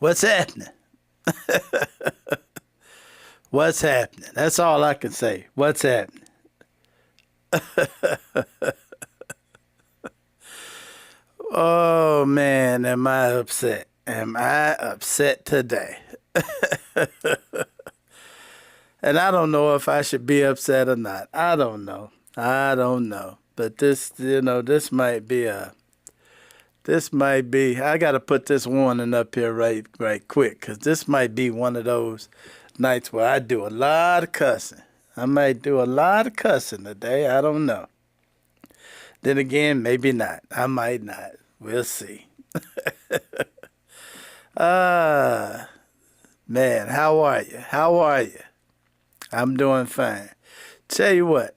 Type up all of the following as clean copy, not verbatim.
What's happening? What's happening? That's all I can say. What's happening? Oh man, am I upset? Am I upset today? And I don't know if I should be upset or not. I don't know. I don't know. But this, this might be, I got to put this warning up here right quick, because this might be one of those nights where I do a lot of cussing. I might do a lot of cussing today. I don't know. Then again, maybe not. I might not. We'll see. Ah, man, how are you? How are you? I'm doing fine. Tell you what,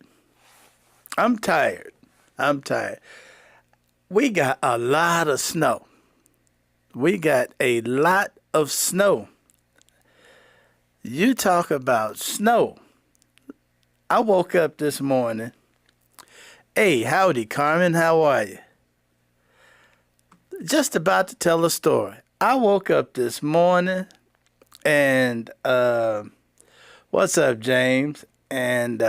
I'm tired. I'm tired. We got a lot of snow. We got a lot of snow. You talk about snow. I woke up this morning. Hey, howdy, Carmen. How are you? Just about to tell a story. I woke up this morning and, what's up, James? And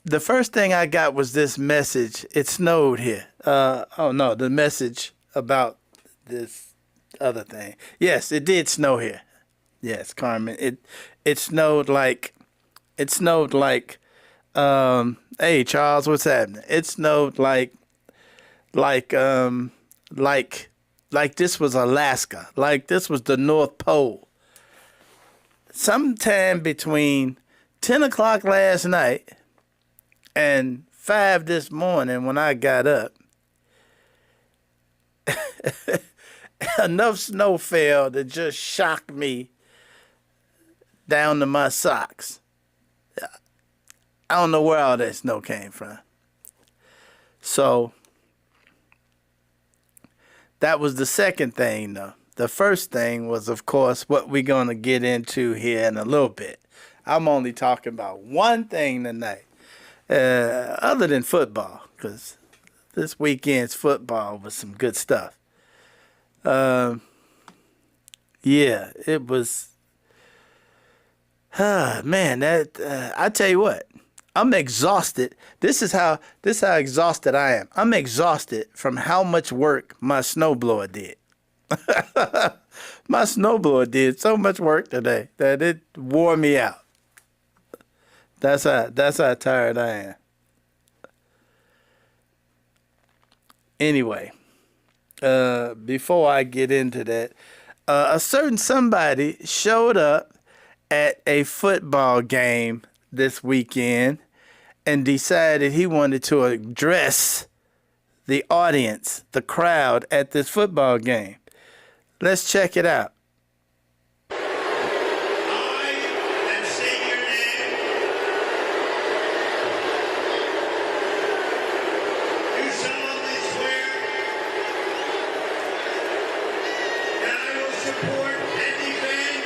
the first thing I got was this message. It snowed here. Oh, no, the message about this other thing. Yes, it did snow here. Yes, Carmen. It snowed like, hey, Charles, what's happening? It snowed like this was Alaska, like this was the North Pole. Sometime between 10 o'clock last night and 5 this morning when I got up, enough snow fell to just shock me down to my socks. I don't know where all that snow came from. So that was the second thing, though. The first thing was, of course, what we're going to get into here in a little bit. I'm only talking about one thing tonight, other than football, because this weekend's football was some good stuff. Yeah, it was. Man, I tell you what, I'm exhausted. This is how exhausted I am. I'm exhausted from how much work my snowblower did. My snowblower did so much work today that it wore me out. That's how tired I am. Anyway, before I get into that, a certain somebody showed up at a football game this weekend and decided he wanted to address the audience, the crowd at this football game. Let's check it out. I, and say your name, do solemnly swear that I will support and defend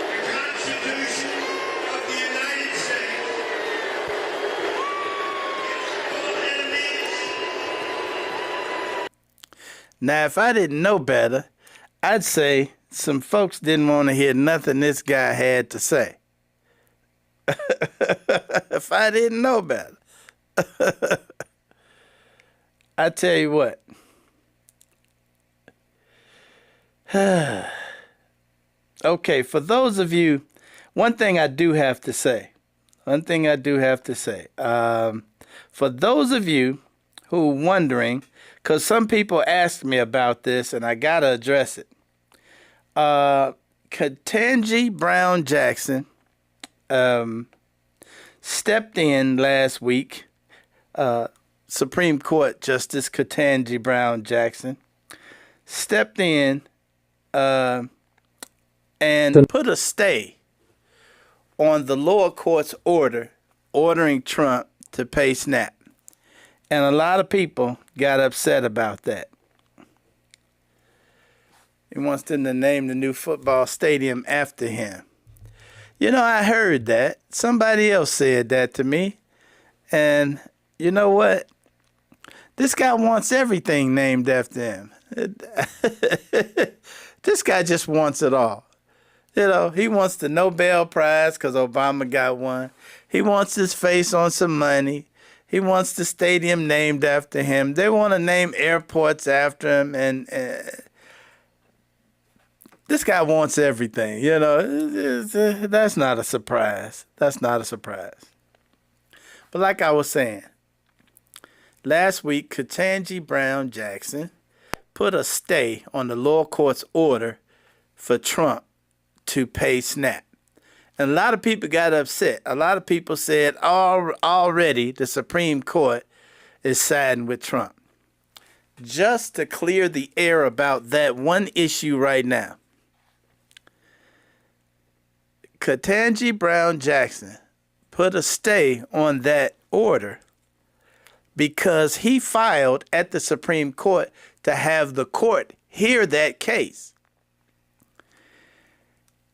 the Constitution of the United States against all enemies. Now, if I didn't know better, I'd say some folks didn't want to hear nothing this guy had to say. If I didn't know better. I tell you what. Okay, for those of you, one thing I do have to say. For those of you who are wondering, because some people asked me about this and I got to address it. Ketanji Brown Jackson stepped in last week. Supreme Court Justice Ketanji Brown Jackson stepped in and put a stay on the lower court's order ordering Trump to pay SNAP. And a lot of people got upset about that. He wants them to name the new football stadium after him. You know, I heard that. Somebody else said that to me. And you know what? This guy wants everything named after him. This guy just wants it all. You know, he wants the Nobel Prize because Obama got one. He wants his face on some money. He wants the stadium named after him. They want to name airports after him. And this guy wants everything. You know, that's not a surprise. That's not a surprise. But like I was saying, last week, Ketanji Brown Jackson put a stay on the lower court's order for Trump to pay SNAP. And a lot of people got upset. A lot of people said already the Supreme Court is siding with Trump. Just to clear the air about that one issue right now, Ketanji Brown Jackson put a stay on that order because he filed at the Supreme Court to have the court hear that case.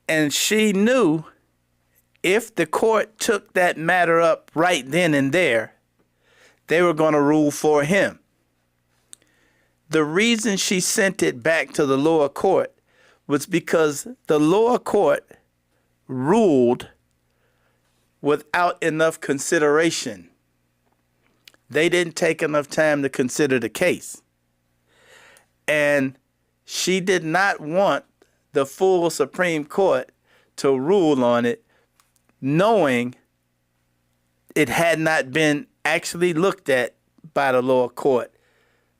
And she knew if the court took that matter up right then and there, they were going to rule for him. The reason she sent it back to the lower court was because the lower court ruled without enough consideration. They didn't take enough time to consider the case. And she did not want the full Supreme Court to rule on it, knowing it had not been actually looked at by the lower court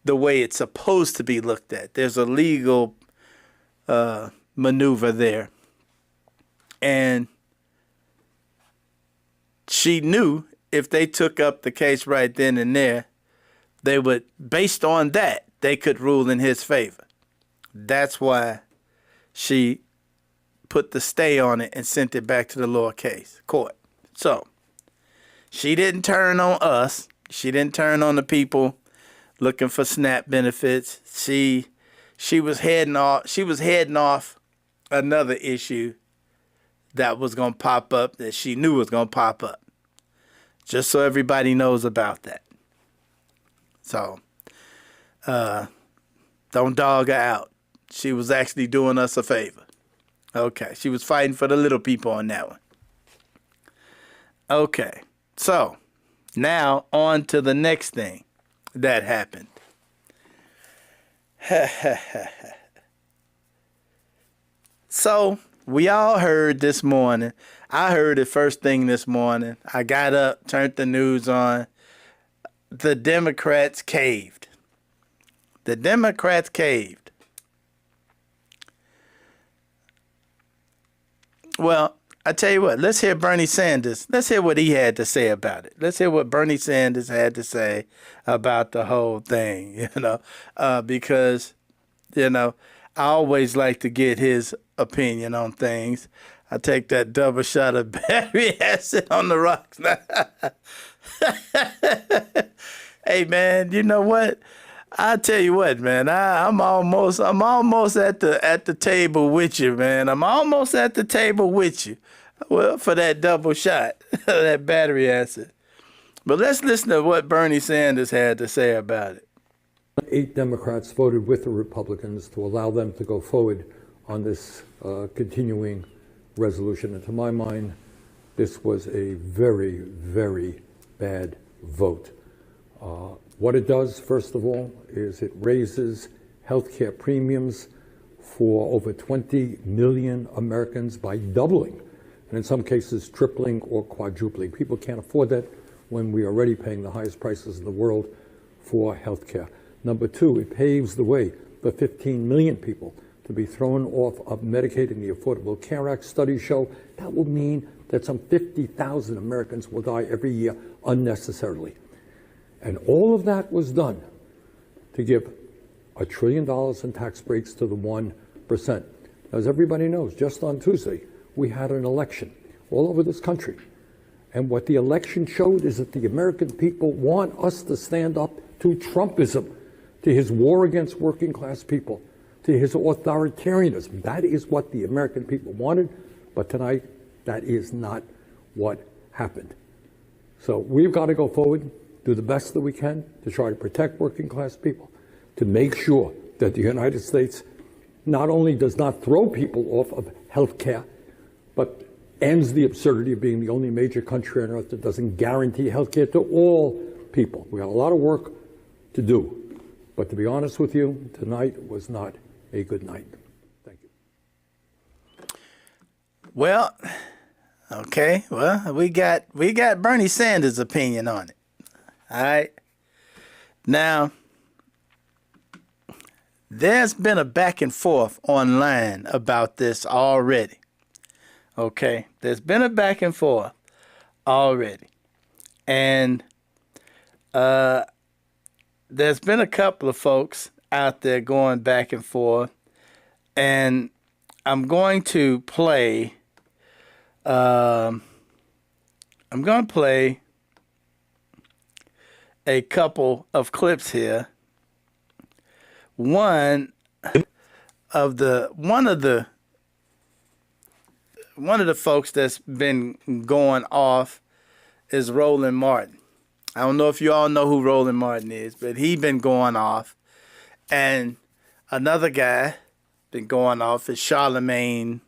the way it's supposed to be looked at. There's a legal maneuver there. And she knew if they took up the case right then and there, they would, based on that, they could rule in his favor. That's why she put the stay on it and sent it back to the lower court. So she didn't turn on us. She didn't turn on the people looking for SNAP benefits. She was heading off another issue that was going to pop up, that she knew was going to pop up. Just so everybody knows about that. So don't dog her out. She was actually doing us a favor. Okay, she was fighting for the little people on that one. Okay, so now on to the next thing that happened. So we all heard this morning. I heard it first thing this morning. I got up, turned the news on. The Democrats caved. The Democrats caved. Well, I tell you what, let's hear Bernie Sanders. Let's hear what he had to say about it. Let's hear what Bernie Sanders had to say about the whole thing, because, I always like to get his opinion on things. I take that double shot of battery acid on the rocks. Hey, man, you know what? I tell you what, man, I'm almost at the table with you, man. I'm almost at the table with you. Well, for that double shot, that battery acid. But let's listen to what Bernie Sanders had to say about it. 8 Democrats voted with the Republicans to allow them to go forward on this continuing resolution. And to my mind, this was a very, very bad vote. What it does, first of all, is it raises health care premiums for over 20 million Americans by doubling, and in some cases tripling or quadrupling. People can't afford that when we are already paying the highest prices in the world for health care. Number 2, it paves the way for 15 million people to be thrown off of Medicaid and the Affordable Care Act. Studies show that will mean that some 50,000 Americans will die every year unnecessarily. And all of that was done to give $1 trillion in tax breaks to the 1%. As everybody knows, just on Tuesday, we had an election all over this country. And what the election showed is that the American people want us to stand up to Trumpism, to his war against working class people, to his authoritarianism. That is what the American people wanted. But tonight, that is not what happened. So we've got to go forward do the best that we can to try to protect working class people, to make sure that the United States not only does not throw people off of health care, but ends the absurdity of being the only major country on earth that doesn't guarantee health care to all people. We got a lot of work to do. But to be honest with you, tonight was not a good night. Thank you. Well, okay. Well, we got Bernie Sanders' opinion on it. All right. Now, there's been a back and forth online about this already. Okay. There's been a back and forth already. And there's been a couple of folks out there going back and forth, and I'm going to play. I'm going to play a couple of clips here. One of the folks that's been going off is Roland Martin. I don't know if you all know who Roland Martin is, but he been going off. And another guy been going off is Charlemagne,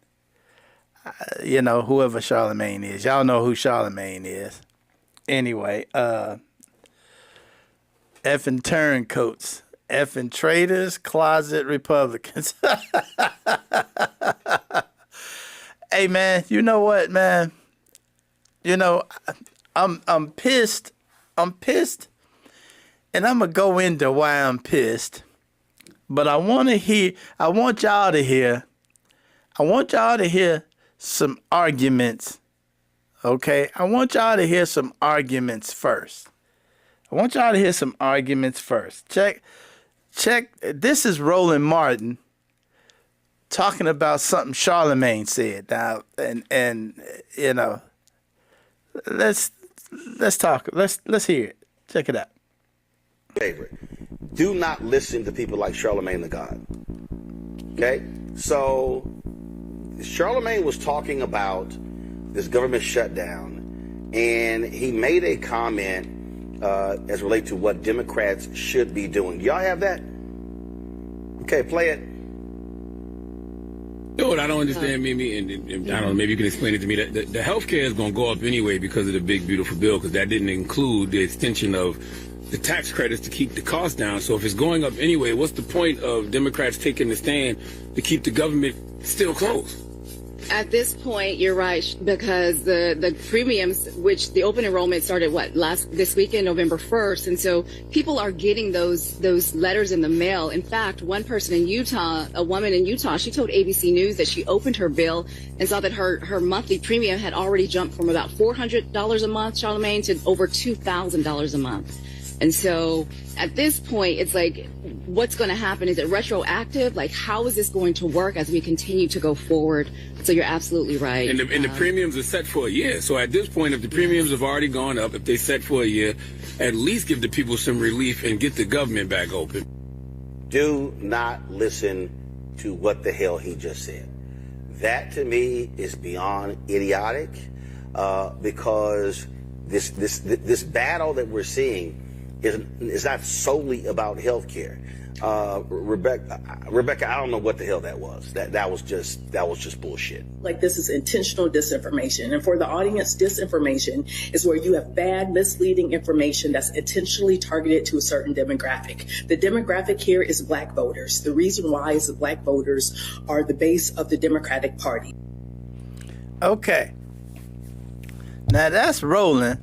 whoever Charlemagne is. Y'all know who Charlemagne is. Anyway, effing turncoats, effing traitors, closet Republicans. Hey, man, you know what, man? I'm pissed. I'm pissed, and I'm going to go into why I'm pissed. But I want y'all to hear some arguments, okay? I want y'all to hear some arguments first. Check. This is Roland Martin talking about something Charlemagne said. Now, and let's talk. Let's hear it. Check it out. Favorite. Do not listen to people like Charlemagne the God. Okay? So Charlemagne was talking about this government shutdown, and he made a comment as related to what Democrats should be doing. Y'all have that? Okay, play it. You know what I don't understand, Mimi, and I don't know, maybe you can explain it to me. The health care is going to go up anyway because of the big, beautiful bill, because that didn't include the extension of the tax credits to keep the cost down. So if it's going up anyway, what's the point of Democrats taking the stand to keep the government still closed? At this point, you're right, because the premiums, which the open enrollment started this weekend, November 1st, and so people are getting those letters in the mail. In fact, one person in Utah, a woman in Utah, she told ABC News that she opened her bill and saw that her monthly premium had already jumped from about $400 a month, Charlemagne, to over $2,000 a month. And so at this point, it's like, what's going to happen? Is it retroactive? Like, how is this going to work as we continue to go forward? So you're absolutely right. And the premiums are set for a year. So at this point, if the premiums have already gone up, if they set for a year, at least give the people some relief and get the government back open. Do not listen to what the hell he just said. That to me is beyond idiotic, because this battle that we're seeing is not solely about health care. Rebecca, I don't know what the hell that was. That was just bullshit. Like, this is intentional disinformation. And for the audience, disinformation is where you have bad, misleading information that's intentionally targeted to a certain demographic. The demographic here is Black voters. The reason why is that Black voters are the base of the Democratic Party. Okay. Now that's Roland.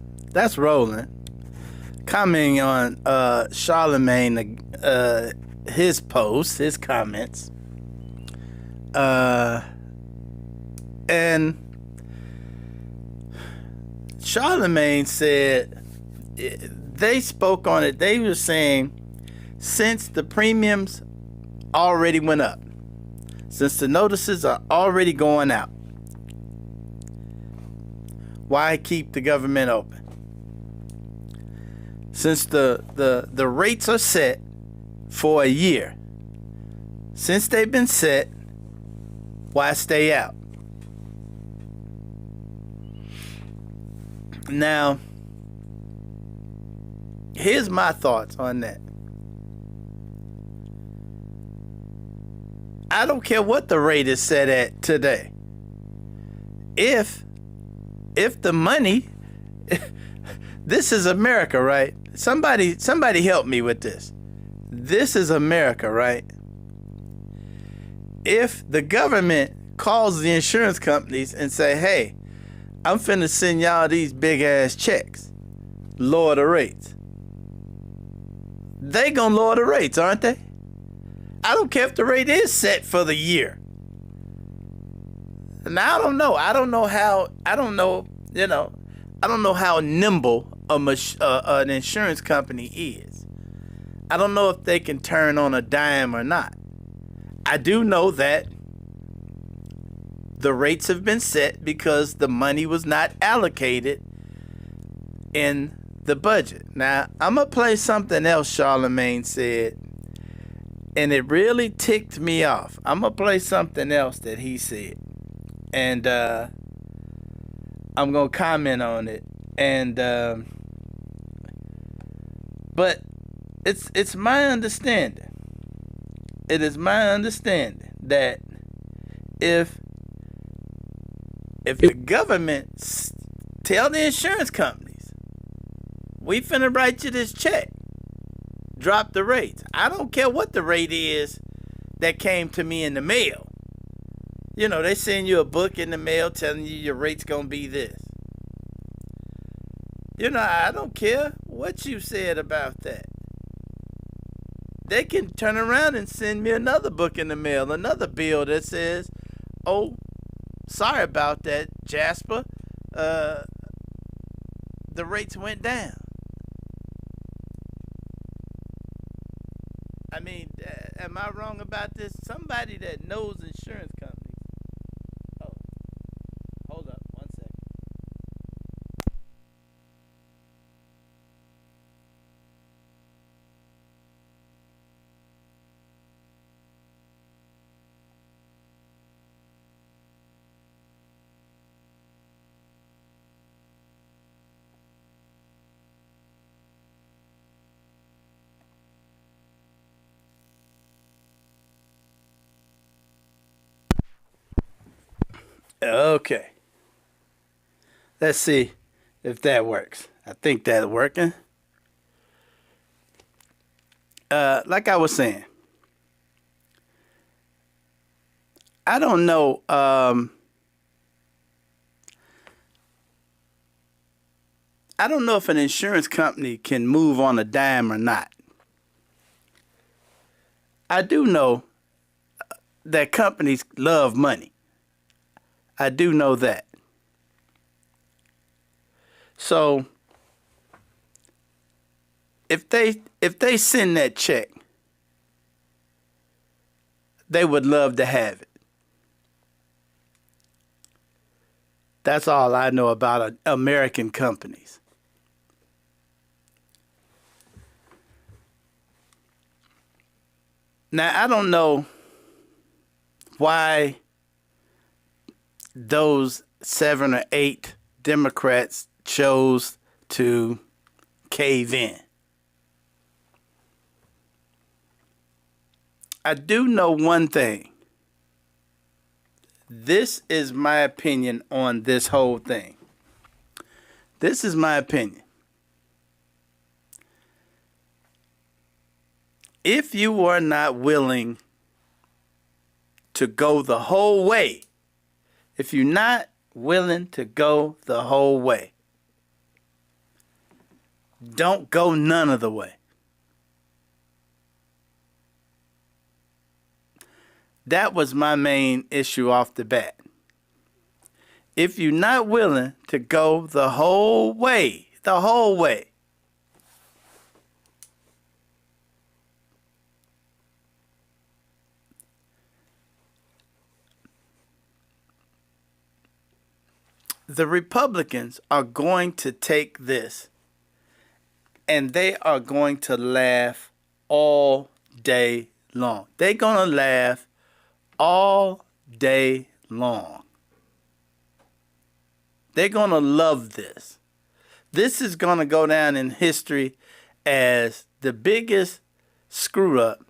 Commenting on Charlemagne, his posts, his comments. And Charlemagne said, they spoke on it. They were saying, since the premiums already went up, since the notices are already going out, why keep the government open? Since the rates are set for a year, since they've been set, why stay out? Now, Here's my thoughts on that. I don't care what the rate is set at today. If the money, this is America, right? Somebody help me with this. This is America, right? If the government calls the insurance companies and say, hey, I'm finna send y'all these big ass checks, lower the rates. They gonna lower the rates, aren't they? I don't care if the rate is set for the year. Now I don't know how nimble an insurance company is. I don't know if they can turn on a dime or not. I do know that the rates have been set because the money was not allocated in the budget. Now, I'm going to play something else Charlemagne said, and it really ticked me off. I'm going to play something else that he said, and I'm going to comment on it. And but it's my understanding. It is my understanding that if the government tell the insurance companies, we finna write you this check, drop the rates. I don't care what the rate is that came to me in the mail. You know, they send you a book in the mail telling you your rate's gonna be this. You know, I don't care what you said about that. They can turn around and send me another book in the mail, another bill that says, oh, sorry about that, Jasper. The rates went down. I mean, am I wrong about this? Somebody that knows insurance companies. Oh, hold up 1 second. Okay. Let's see if that works. I think that's working. Like I was saying, I don't know. I don't know if an insurance company can move on a dime or not. I do know that companies love money. I do know that. So if they send that check, they would love to have it. That's all I know about American companies. Now, I don't know why those 7 or 8 Democrats chose to cave in. I do know one thing. This is my opinion on this whole thing. This is my opinion. If you are not willing to go the whole way, if you're not willing to go the whole way, don't go none of the way. That was my main issue off the bat. If you're not willing to go the whole way, the Republicans are going to take this and they are going to laugh all day long. They're going to laugh all day long. They're going to love this. This is going to go down in history as the biggest screw up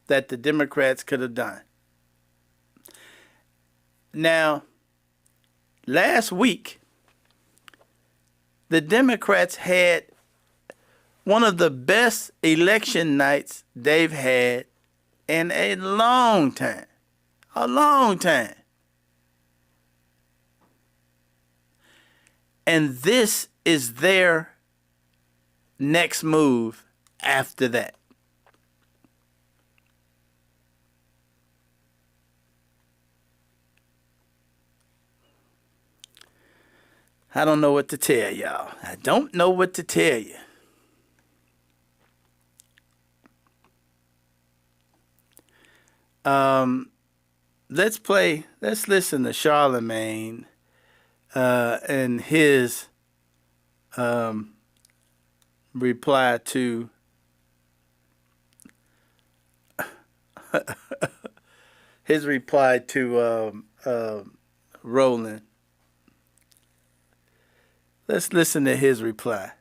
that the Democrats could have done. Now, last week, the Democrats had one of the best election nights they've had in a long time. A long time. And this is their next move after that. I don't know what to tell y'all. I don't know what to tell you. Let's listen to Charlemagne and his reply to Roland. Let's listen to his reply.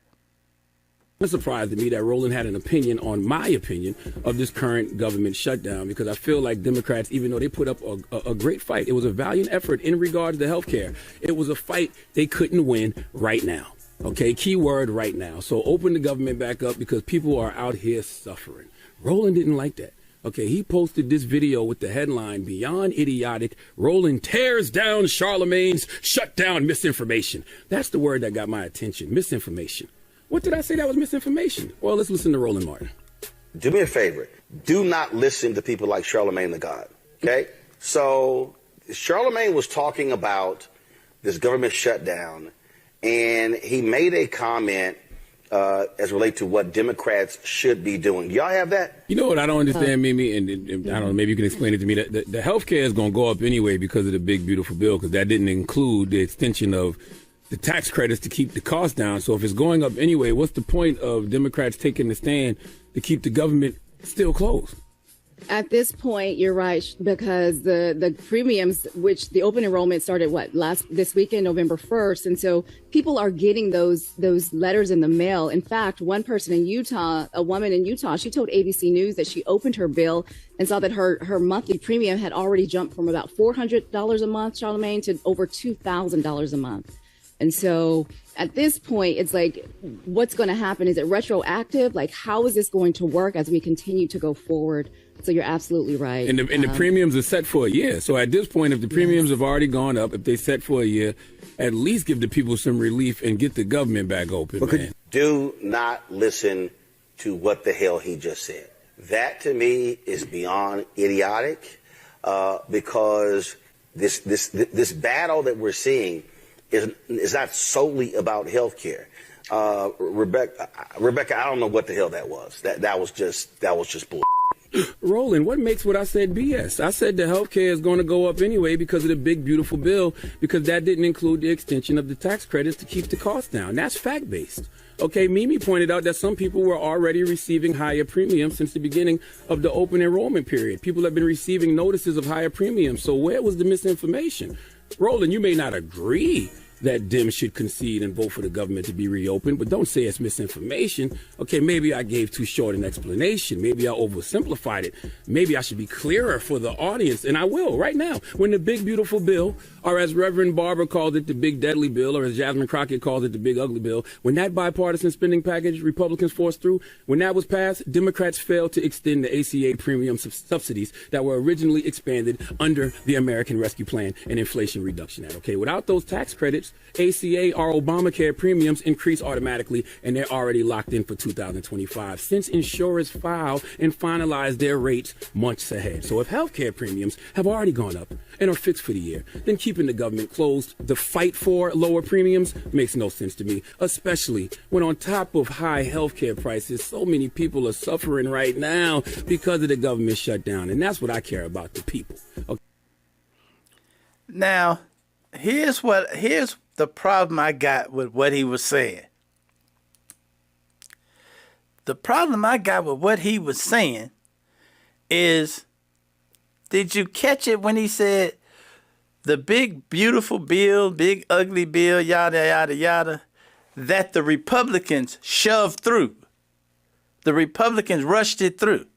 It's surprised to me that Roland had an opinion on my opinion of this current government shutdown, because I feel like Democrats, even though they put up a great fight, it was a valiant effort in regards to health care. It was a fight they couldn't win right now. Okay, key word, right now. So open the government back up because people are out here suffering. Roland didn't like that. Okay, he posted this video with the headline, "Beyond Idiotic, Roland tears down Charlemagne's shutdown misinformation." That's the word that got my attention, misinformation. What did I say that was misinformation? Well, let's listen to Roland Martin. Do me a favor. Do not listen to people like Charlemagne the God. Okay? So Charlemagne was talking about this government shutdown, and he made a comment as relate to what Democrats should be doing. Y'all have that? You know what I don't understand, Mimi, and I don't know, maybe you can explain it to me. The health care is going to go up anyway because of the big, beautiful bill, because that didn't include the extension of the tax credits to keep the cost down. So if it's going up anyway, what's the point of Democrats taking the stand to keep the government still closed? At this point, you're right, because the premiums, which the open enrollment started this weekend, November 1st, and so people are getting those letters in the mail. In fact, one person in Utah, a woman in Utah, she told ABC News that she opened her bill and saw that her monthly premium had already jumped from about $400 a month, Charlemagne, to over $2,000 a month. And so at this point, it's like, what's going to happen? Is it retroactive? Like, how is this going to work as we continue to go forward? So you're absolutely right. And the premiums are set for a year. So at this point, if the premiums have already gone up, if they set for a year, at least give the people some relief and get the government back open, man. Do not listen to what the hell he just said. That, to me, is beyond idiotic, because this battle that we're seeing is not solely about health care. Rebecca, I don't know what the hell that was. That was just bull. Roland, what makes what I said BS? I said the health care is going to go up anyway because of the big, beautiful bill, because that didn't include the extension of the tax credits to keep the cost down. That's fact-based. Okay, Mimi pointed out that some people were already receiving higher premiums since the beginning of the open enrollment period. People have been receiving notices of higher premiums. So where was the misinformation? Roland, you may not agree that Dems should concede and vote for the government to be reopened, but don't say it's misinformation. Okay, maybe I gave too short an explanation. Maybe I oversimplified it. Maybe I should be clearer for the audience, and I will right now. When the big, beautiful bill, or as Reverend Barber called it, the big, deadly bill, or as Jasmine Crockett called it, the big, ugly bill, when that bipartisan spending package Republicans forced through, when that was passed, Democrats failed to extend the ACA premium subsidies that were originally expanded under the American Rescue Plan and Inflation Reduction Act. Okay, without those tax credits, ACA or Obamacare premiums increase automatically, and they're already locked in for 2025 since insurers file and finalize their rates months ahead. So if healthcare premiums have already gone up and are fixed for the year, then keeping the government closed, the fight for lower premiums, makes no sense to me, especially when on top of high healthcare prices, so many people are suffering right now because of the government shutdown. And that's what I care about, the people. Okay. Now, here's the problem I got with what he was saying. The problem I got with what he was saying is, did you catch it when he said the big, beautiful bill, big, ugly bill, yada, yada, yada? that the Republicans shoved through. The Republicans rushed it through.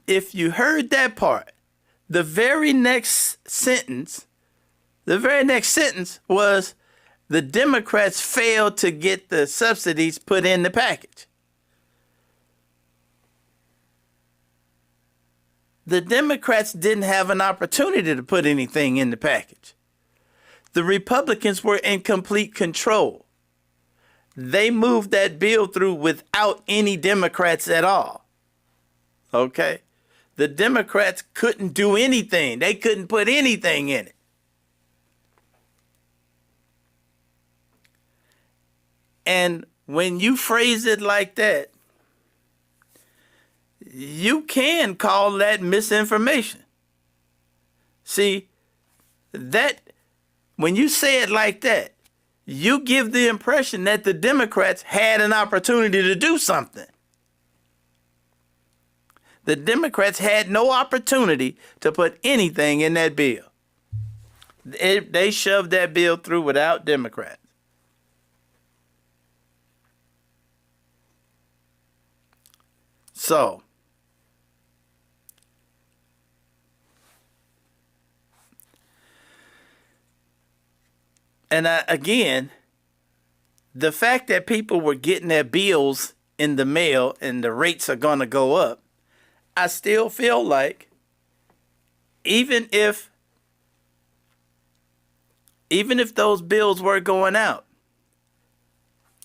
If you heard that part, the very next sentence was the Democrats failed to get the subsidies put in the package. The Democrats didn't have an opportunity to put anything in the package. The Republicans were in complete control. They moved that bill through without any Democrats at all. Okay? The Democrats couldn't do anything. They couldn't put anything in it. And when you phrase it like that, you can call that misinformation. See, that when you say it like that, you give the impression that the Democrats had an opportunity to do something. The Democrats had no opportunity to put anything in that bill. They shoved that bill through without Democrats. So, and again, the fact that people were getting their bills in the mail and the rates are going to go up, I still feel like even if those bills were going out,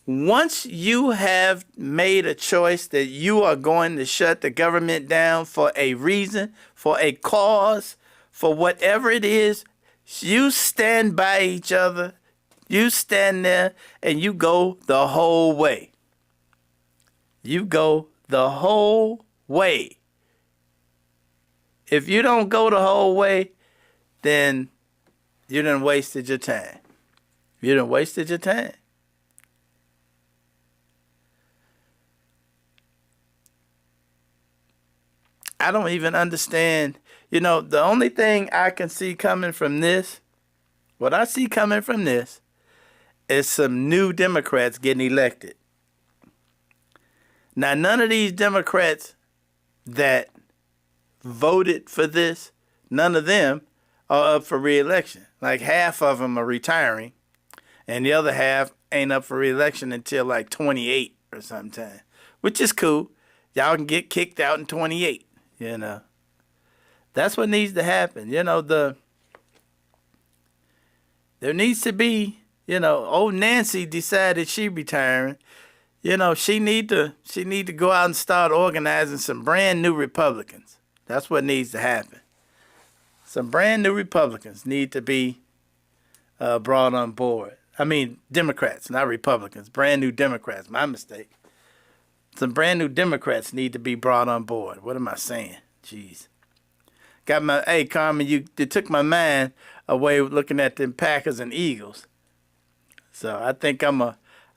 once you have made a choice that you are going to shut the government down for a reason, for a cause, for whatever it is, you stand by each other, you stand there, and you go the whole way. You go the whole way. If you don't go the whole way, then you done wasted your time. You done wasted your time. I don't even understand. You know, the only thing I can see coming from this, what I see coming from this, is some new Democrats getting elected. Now, none of these Democrats that voted for this, none of them are up for re-election. Like half of them are retiring, and the other half ain't up for re-election until like 28 or sometime, which is cool. Y'all can get kicked out in 28, you know. That's what needs to happen. You know, there needs to be, you know, old Nancy decided she retiring. You know, she need to go out and start organizing some brand new Republicans. That's what needs to happen. Some brand new Republicans need to be brought on board. I mean, Democrats, not Republicans. Brand new Democrats. My mistake. Some brand new Democrats need to be brought on board. What am I saying? Jeez. Hey, Carmen, you took my mind away looking at them Packers and Eagles. So I think I'm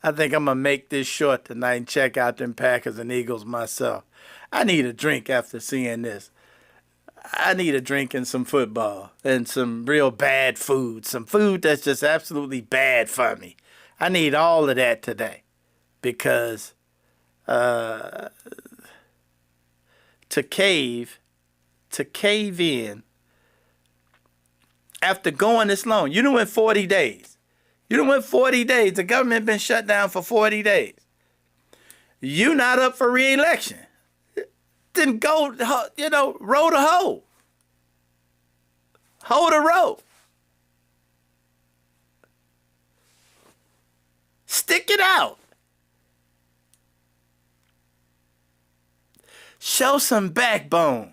gonna make this short tonight and check out them Packers and Eagles myself. I need a drink after seeing this. I need a drink and some football and some real bad food. Some food that's just absolutely bad for me. I need all of that today because to cave in after going this long. You done went 40 days. The government been shut down for 40 days. You not up for re-election. Then go, you know, row the hoe. Hoe the row. Stick it out. Show some backbone.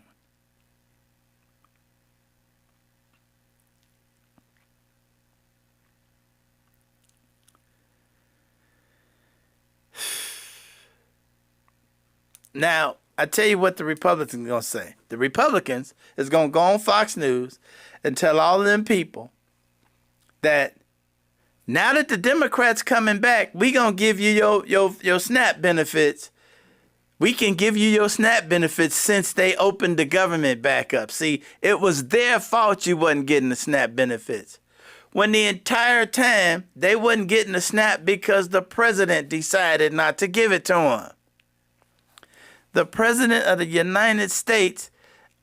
Now, I tell you what the Republicans are going to say. The Republicans is going to go on Fox News and tell all of them people that now that the Democrats coming back, we going to give you your SNAP benefits. We can give you your SNAP benefits since they opened the government back up. See, it was their fault you wasn't getting the SNAP benefits. when the entire time they wasn't getting a SNAP because the president decided not to give it to them. The president of the United States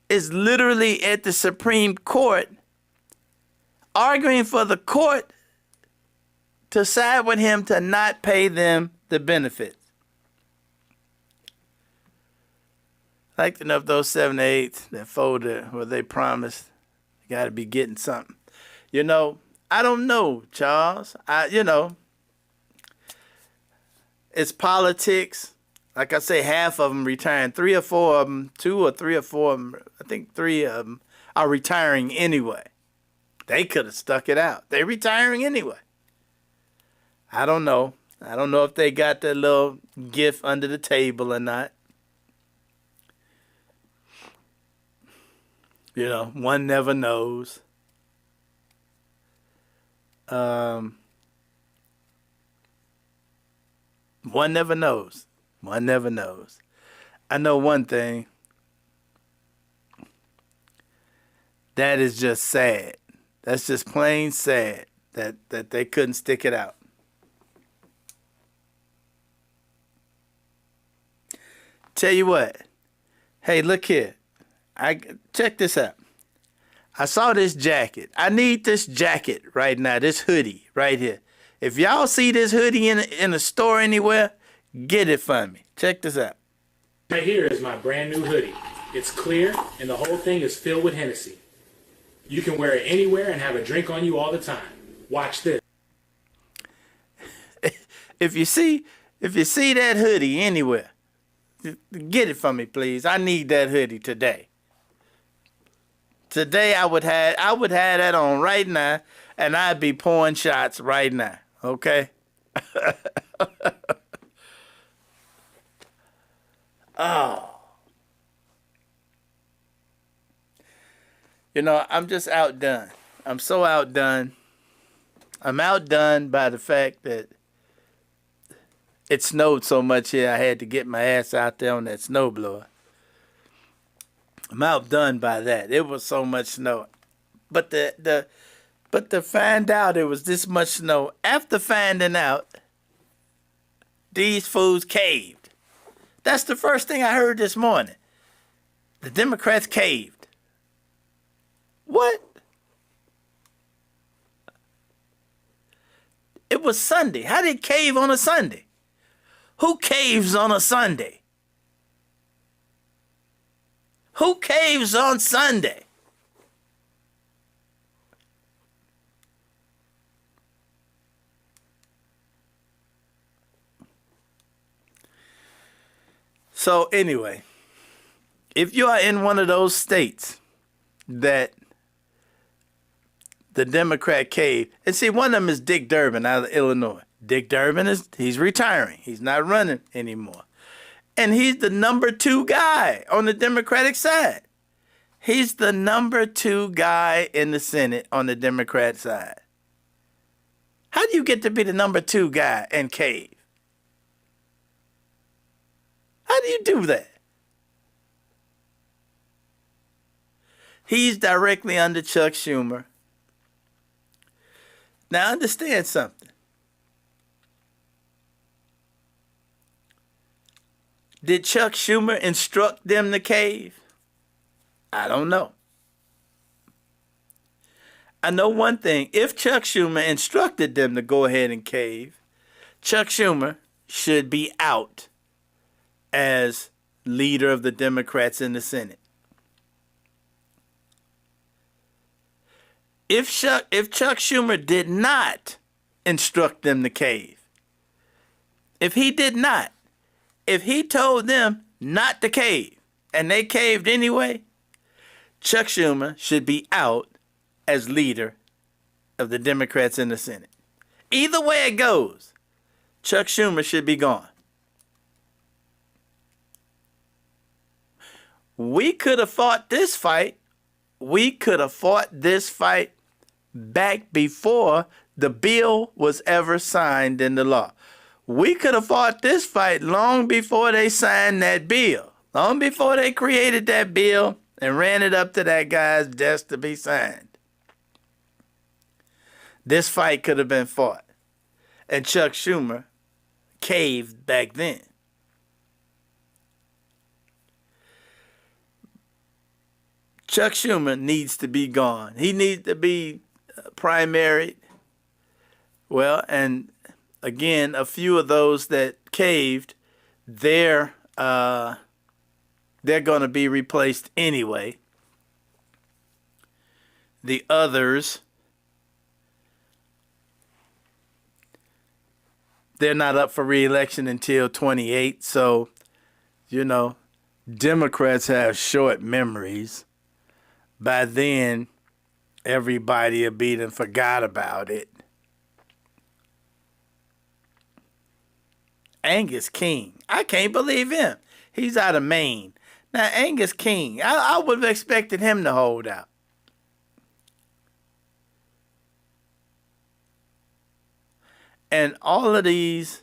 is literally at the Supreme Court arguing for the court to side with him to not pay them the benefits. I'd like to know if those 7 to 8 that folded where they promised you got to be getting something. You know, I don't know, Charles. It's politics. Like I say, half of them retiring. 3 or 4 of them, 2 or 3 or 4 of them, I think 3 of them are retiring anyway. They could have stuck it out. They're retiring anyway. I don't know. I don't know if they got that little gift under the table or not. You know, one never knows. One never knows. One never knows. I know one thing. That is just sad. That's just plain sad that they couldn't stick it out. Tell you what. Hey, look here. Check this out. I saw this jacket. I need this jacket right now, this hoodie right here. If y'all see this hoodie in a store anywhere, get it for me. Check this out. Right here is my brand new hoodie. It's clear and the whole thing is filled with Hennessy. You can wear it anywhere and have a drink on you all the time. Watch this. If you see that hoodie anywhere, get it for me, please. I need that hoodie today. Today I would have that on right now, and I'd be pouring shots right now. Okay. Oh. You know, I'm just outdone. I'm so outdone. I'm outdone by the fact that it snowed so much here I had to get my ass out there on that snowblower. I'm outdone by that. It was so much snow. But to find out it was this much snow, after finding out, these fools caved. That's the first thing I heard this morning. The Democrats caved. What? It was Sunday. How did it cave on a Sunday? Who caves on a Sunday? Who caves on Sunday? So anyway, if you are in one of those states that the Democrat cave, and see, one of them is Dick Durbin out of Illinois. Dick Durbin he's retiring. He's not running anymore. And he's the number 2 guy on the Democratic side. He's the number 2 guy in the Senate on the Democrat side. How do you get to be the number 2 guy and cave? How do you do that? He's directly under Chuck Schumer. Now understand something. Did Chuck Schumer instruct them to cave? I don't know. I know one thing. If Chuck Schumer instructed them to go ahead and cave, Chuck Schumer should be out as leader of the Democrats in the Senate. If Chuck Schumer did not instruct them to cave, if he did not, if he told them not to cave and they caved anyway, Chuck Schumer should be out as leader of the Democrats in the Senate. Either way it goes, Chuck Schumer should be gone. We could have fought this fight. We could have fought this fight back before the bill was ever signed into law. We could have fought this fight long before they signed that bill, long before they created that bill and ran it up to that guy's desk to be signed. this fight could have been fought. And Chuck Schumer caved back then. Chuck Schumer needs to be gone. He needs to be primaried. Well, and again, a few of those that caved, they're going to be replaced anyway. The others, they're not up for re-election until 28. So, you know, Democrats have short memories. By then, everybody will be done forgot about it. Angus King. I can't believe him. He's out of Maine. Now, Angus King, I would have expected him to hold out. And all of these,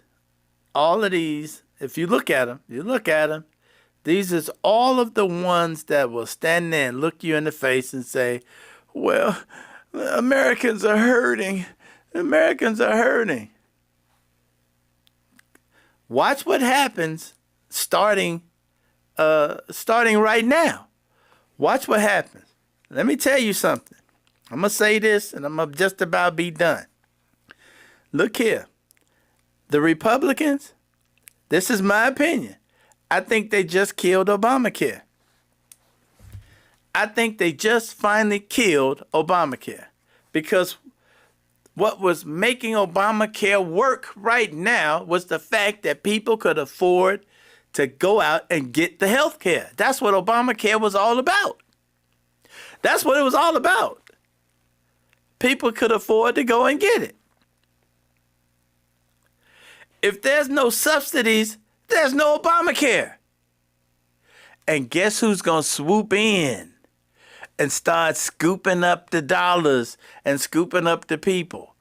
if you look at them, these is all of the ones that will stand there and look you in the face and say, well, Americans are hurting. Americans are hurting. Watch what happens starting right now. Watch what happens. Let me tell you something. I'm going to say this and I'm going to just about be done. Look here. The Republicans, this is my opinion. I think they just killed Obamacare. I think they just finally killed Obamacare because what was making Obamacare work right now was the fact that people could afford to go out and get the health care. That's what Obamacare was all about. That's what it was all about. People could afford to go and get it. If there's no subsidies, there's no Obamacare. And guess who's going to swoop in and start scooping up the dollars and scooping up the people?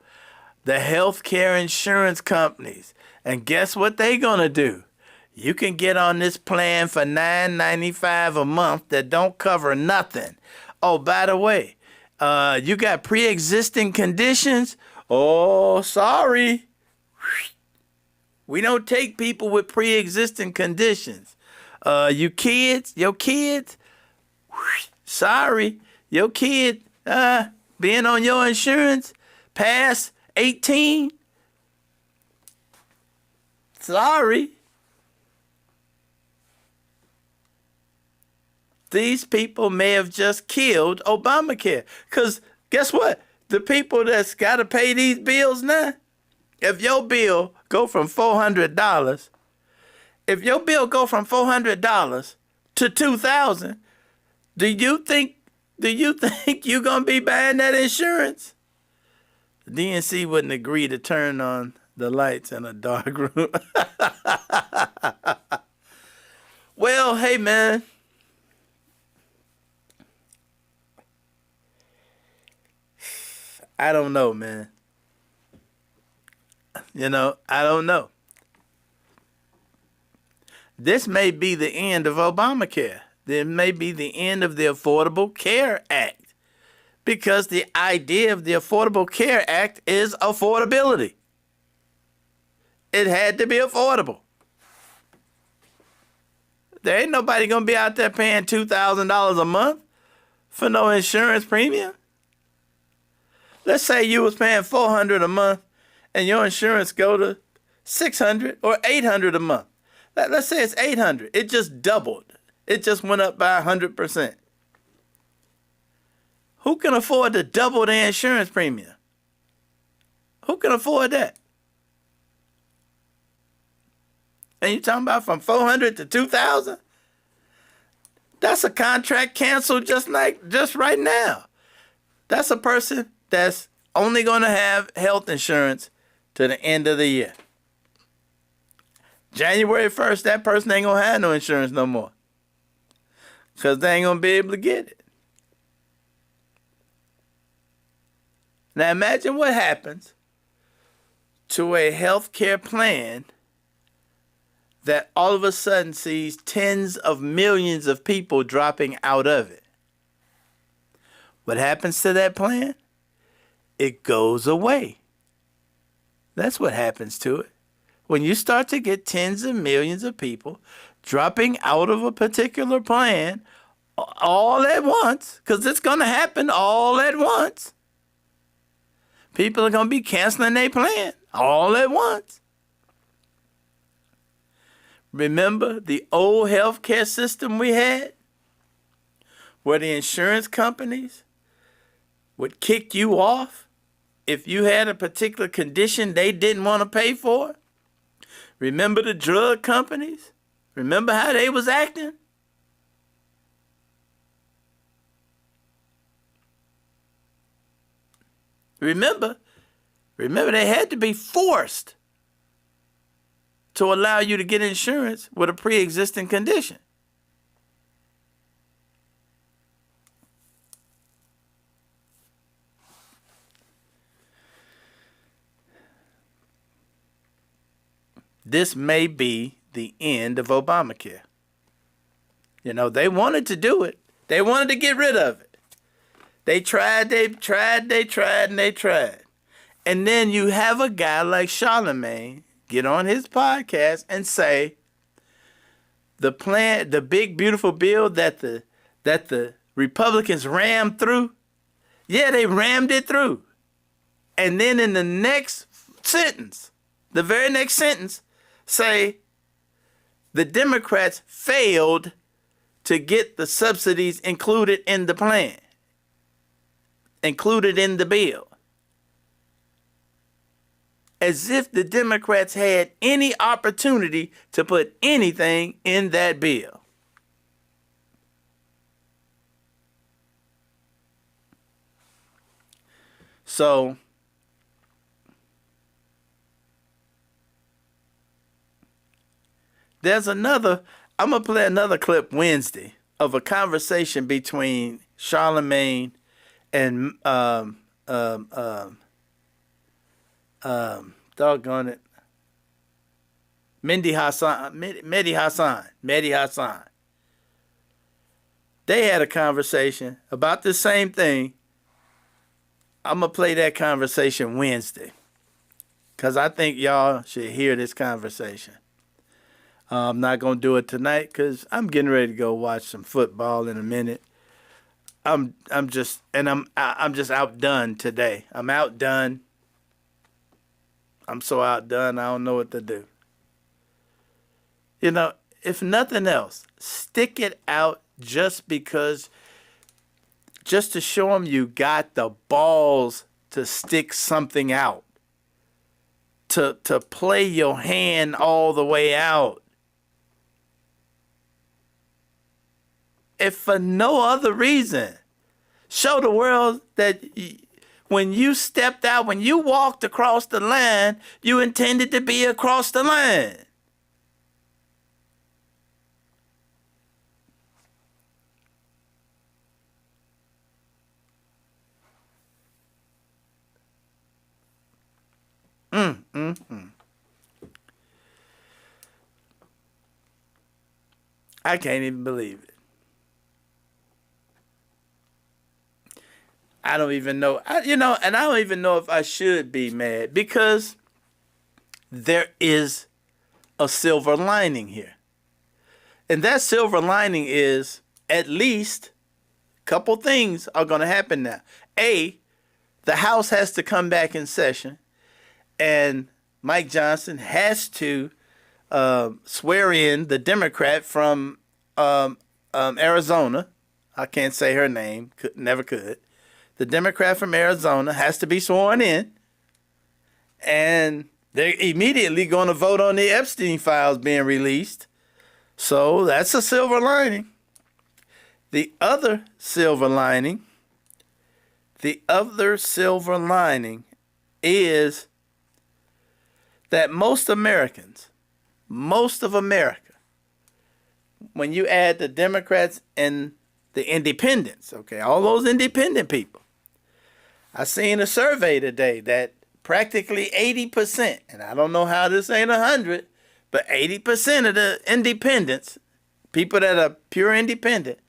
The healthcare insurance companies. And guess what they going to do? You can get on this plan for $9.95 a month that don't cover nothing. Oh, by the way, you got pre-existing conditions? Oh, sorry. We don't take people with pre-existing conditions. Your kids, sorry, your kid being on your insurance past 18, sorry. These people may have just killed Obamacare. Because guess what? The people that's got to pay these bills now, if your bill go from $400, to $2,000, do you think you're gonna be buying that insurance? The DNC wouldn't agree to turn on the lights in a dark room. Well, hey man. I don't know, man. I don't know. This may be the end of Obamacare. This may be the end of the Affordable Care Act. Because the idea of the Affordable Care Act is affordability. It had to be affordable. There ain't nobody going to be out there paying $2,000 a month for no insurance premium. Let's say you was paying $400 a month and your insurance go to $600 or $800 a month. Let's say it's $800. It just doubled. It just went up by 100%. Who can afford to double their insurance premium? Who can afford that? And you talking about from $400 to $2,000? That's a contract canceled just right now. That's a person that's only going to have health insurance to the end of the year. January 1st, that person ain't going to have no insurance no more. Because they ain't going to be able to get it. Now imagine what happens to a health care plan that all of a sudden sees tens of millions of people dropping out of it. What happens to that plan? it goes away. That's what happens to it. When you start to get tens of millions of people dropping out of a particular plan all at once, because it's going to happen all at once. People are going to be canceling their plan all at once. Remember the old healthcare system we had, where the insurance companies would kick you off if you had a particular condition they didn't want to pay for? Remember the drug companies? Remember how they was acting? Remember they had to be forced to allow you to get insurance with a pre-existing condition. This may be the end of Obamacare. You know, they wanted to do it. They wanted to get rid of it. They tried. And then you have a guy like Charlemagne get on his podcast and say, the plan, the big beautiful bill that the Republicans rammed through, yeah, they rammed it through. And then in the next sentence, the very next sentence, say the Democrats failed to get the subsidies included in the plan, included in the bill. As if the Democrats had any opportunity to put anything in that bill. So, there's another, I'm going to play another clip Wednesday of a conversation between Charlemagne and, doggone it, Mehdi Hassan. They had a conversation about the same thing. I'm going to play that conversation Wednesday because I think y'all should hear this conversation. I'm not going to do it tonight because I'm getting ready to go watch some football in a minute. I'm just outdone today. I'm outdone. I'm so outdone, I don't know what to do. You know, if nothing else, stick it out just to show them you got the balls to stick something out. To play your hand all the way out. If for no other reason, show the world that when you stepped out, when you walked across the line, you intended to be across the line. I can't even believe it. I don't even know, and I don't even know if I should be mad because there is a silver lining here. And that silver lining is at least a couple things are going to happen now. A, the House has to come back in session and Mike Johnson has to swear in the Democrat from Arizona. I can't say her name, never could. The Democrat from Arizona has to be sworn in, and they're immediately going to vote on the Epstein files being released. So that's a silver lining. The other silver lining is that most of America, when you add the Democrats and the independents, okay, all those independent people, I seen a survey today that practically 80%, and I don't know how this ain't 100, but 80% of the independents, people that are pure independent,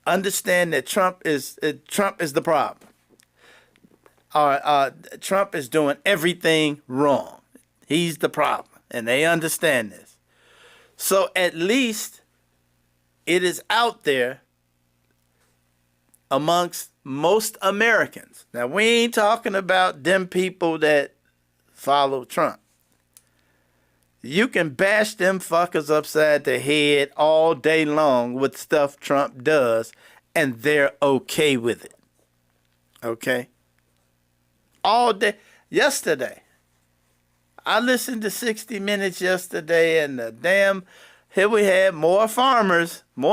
understand that Trump is the problem. Trump is doing everything wrong. He's the problem, and they understand this. So at least it is out there amongst most Americans. Now, we ain't talking about them people that follow Trump. You can bash them fuckers upside the head all day long with stuff Trump does, and they're okay with it. Okay? All day. Yesterday, I listened to 60 Minutes yesterday, and here we had more farmers, you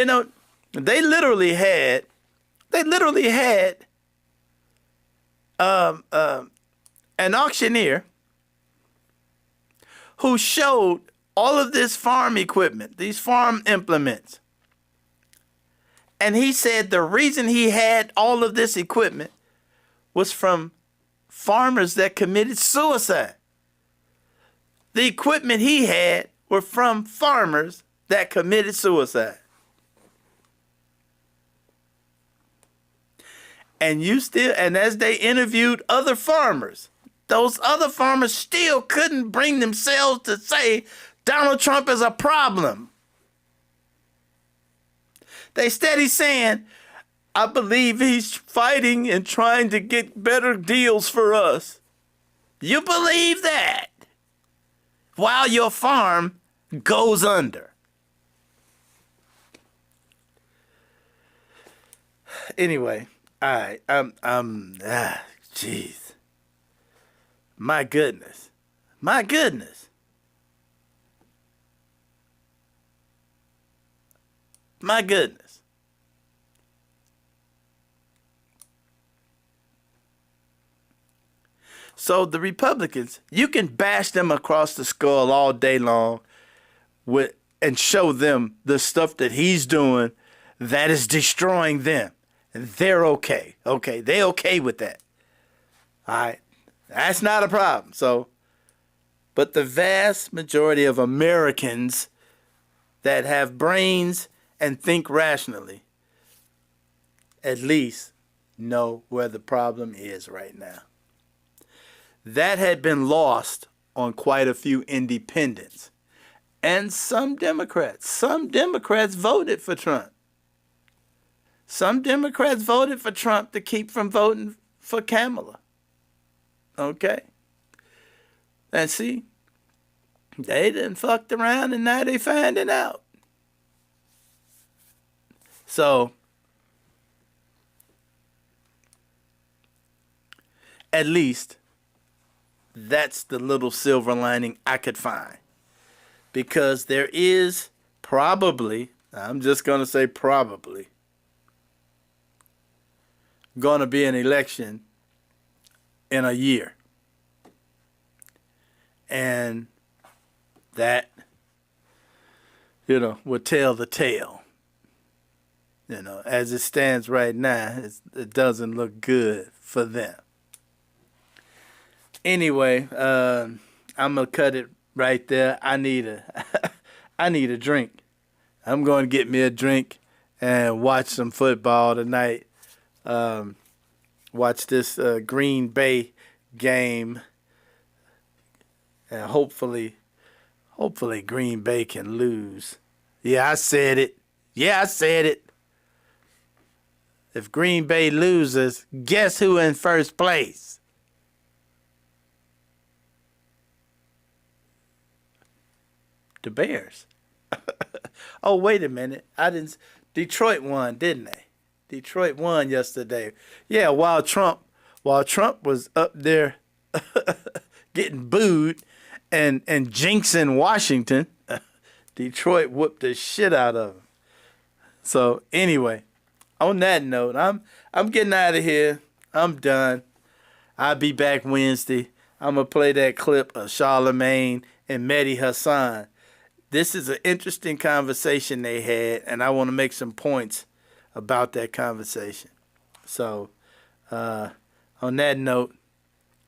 know, they literally had an auctioneer who showed all of this farm equipment, these farm implements. And he said the reason he had all of this equipment was from farmers that committed suicide. The equipment he had were from farmers that committed suicide. And as they interviewed other farmers, those other farmers still couldn't bring themselves to say Donald Trump is a problem. They steady saying, I believe he's fighting and trying to get better deals for us. You believe that while your farm goes under. Anyway, all right, jeez. My goodness. My goodness. My goodness. So the Republicans, you can bash them across the skull all day long and show them the stuff that he's doing that is destroying them. And they're okay. Okay, they okay with that. All right. That's not a problem. So, but the vast majority of Americans that have brains and think rationally, at least know where the problem is right now. That had been lost on quite a few independents and some Democrats. Some Democrats voted for Trump. Some Democrats voted for Trump to keep from voting for Kamala. Okay? And see, they done fucked around and now they finding out. So, at least, that's the little silver lining I could find. Because there is probably, I'm just going to say probably, going to be an election in a year. And that, will tell the tale. As it stands right now, it doesn't look good for them. Anyway, I'm going to cut it right there. I need a drink. I'm going to get me a drink and watch some football tonight. Watch this Green Bay game. And hopefully Green Bay can lose. Yeah, I said it. If Green Bay loses, guess who in first place? The Bears. Oh, wait a minute. Detroit won, didn't they? Detroit won yesterday. Yeah, while Trump was up there getting booed and jinxing Washington, Detroit whooped the shit out of him. So anyway, on that note, I'm getting out of here. I'm done. I'll be back Wednesday. I'm gonna play that clip of Charlemagne and Mehdi Hassan. This is an interesting conversation they had, and I want to make some points about that conversation. So, on that note,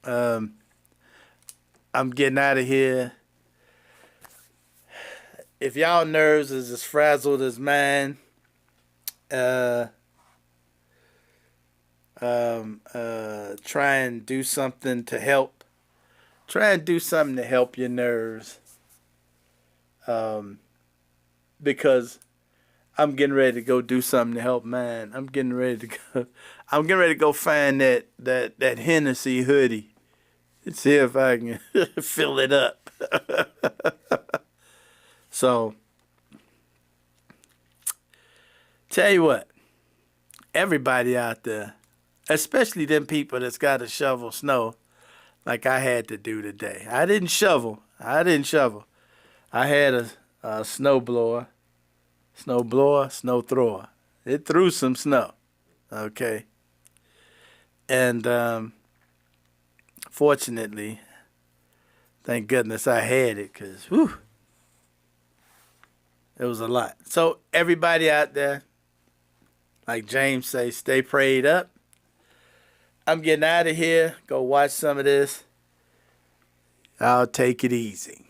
I'm getting out of here. If y'all nerves is as frazzled as mine, try and do something to help. Try and do something to help your nerves. Because I'm getting ready to go do something to help mine. I'm getting ready to go. I'm getting ready to go find that Hennessy hoodie and see if I can fill it up. So, tell you what, everybody out there, especially them people that's got to shovel snow, like I had to do today. I didn't shovel. I had a snow thrower. It threw some snow. Okay. And fortunately, thank goodness I had it, because it was a lot. So everybody out there, like James say, stay prayed up. I'm getting out of here. Go watch some of this. I'll take it easy.